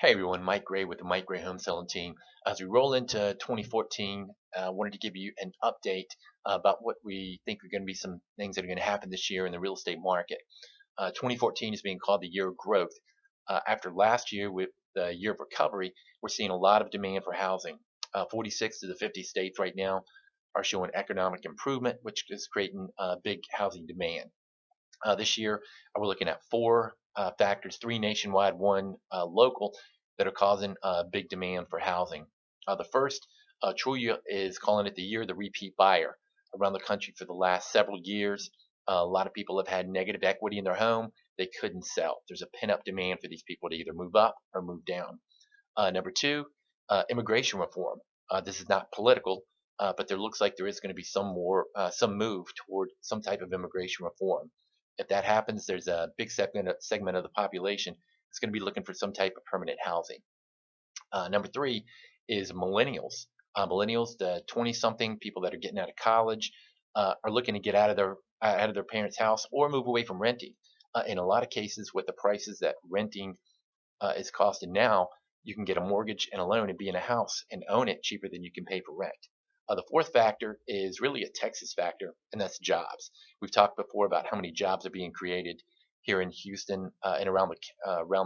Hey everyone, Mike Gray with the Mike Gray Home Selling Team. As we roll into 2014, I wanted to give you an update about what we think are going to be some things that are going to happen this year in the real estate market. 2014 is being called the year of growth. After last year, with the year of recovery, we're seeing a lot of demand for housing. 46 of the 50 states right now are showing economic improvement, which is creating big housing demand. This year, we're looking at four factors, three nationwide, one local, that are causing big demand for housing. The first, Trulia is calling it the year of the repeat buyer. Around the country for the last several years, a lot of people have had negative equity in their home. They couldn't sell. There's a pent-up demand for these people to either move up or move down. Number two, immigration reform. This is not political, but there looks like there is going to be some move toward some type of immigration reform. If that happens, there's a big segment of the population that's going to be looking for some type of permanent housing. Number three is millennials. Millennials, the 20-something people that are getting out of college, are looking to get out of their parents' house or move away from renting. In a lot of cases, with the prices that renting is costing now, you can get a mortgage and a loan and be in a house and own it cheaper than you can pay for rent. The fourth factor is really a Texas factor, and that's jobs. We've talked before about how many jobs are being created here in Houston and around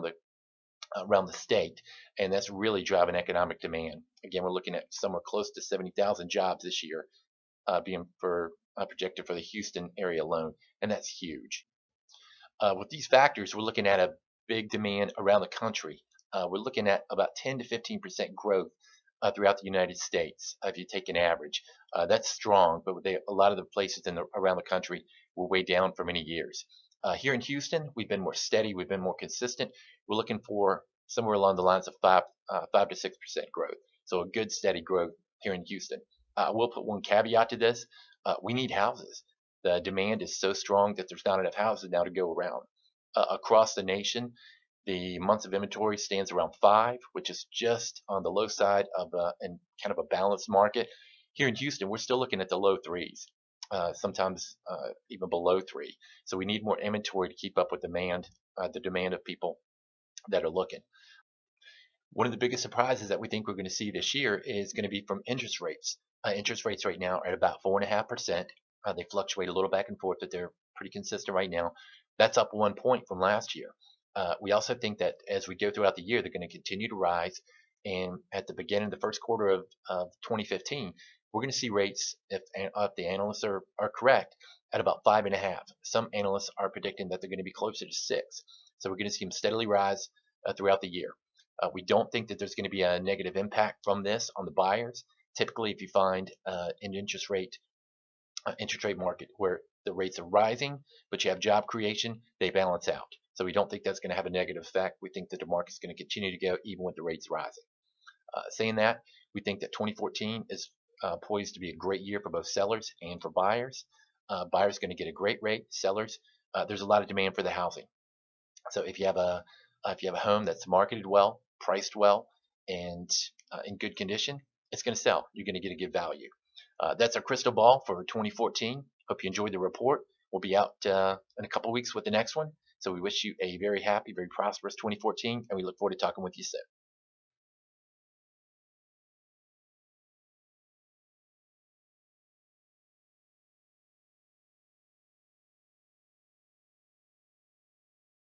the state, and that's really driving economic demand. Again, we're looking at somewhere close to 70,000 jobs this year being projected for the Houston area alone, and that's huge. With these factors, we're looking at a big demand around the country. We're looking at about 10 to 15% growth throughout the United States, if you take an average. That's strong, but a lot of the places around the country were way down for many years. Here in Houston, we've been more steady, we've been more consistent. We're looking for somewhere along the lines of 5 to 6% growth. So a good steady growth here in Houston. I will put one caveat to this. We need houses. The demand is so strong that there's not enough houses now to go around. Across the nation, the months of inventory stands around 5, which is just on the low side of and kind of a balanced market. Here in Houston, we're still looking at the low 3s, sometimes even below 3. So we need more inventory to keep up with the demand of people that are looking. One of the biggest surprises that we think we're going to see this year is going to be from interest rates. Interest rates right now are at about 4.5%. They fluctuate a little back and forth, but they're pretty consistent right now. That's up 1 point from last year. We also think that as we go throughout the year, they're going to continue to rise. And at the beginning of the first quarter of 2015, we're going to see rates, if the analysts are correct, at about 5.5. Some analysts are predicting that they're going to be closer to 6. So we're going to see them steadily rise throughout the year. We don't think that there's going to be a negative impact from this on the buyers. Typically, if you find an interest rate market where the rates are rising, but you have job creation, they balance out. So we don't think that's going to have a negative effect. We think that the market's going to continue to go even with the rates rising. Saying that, we think that 2014 is poised to be a great year for both sellers and for buyers. Buyers are going to get a great rate. Sellers, there's a lot of demand for the housing. So if you have a home that's marketed well, priced well, and in good condition, it's going to sell. You're going to get a good value. That's our crystal ball for 2014. Hope you enjoyed the report. We'll be out in a couple weeks with the next one. So we wish you a very happy, very prosperous 2014, and we look forward to talking with you soon.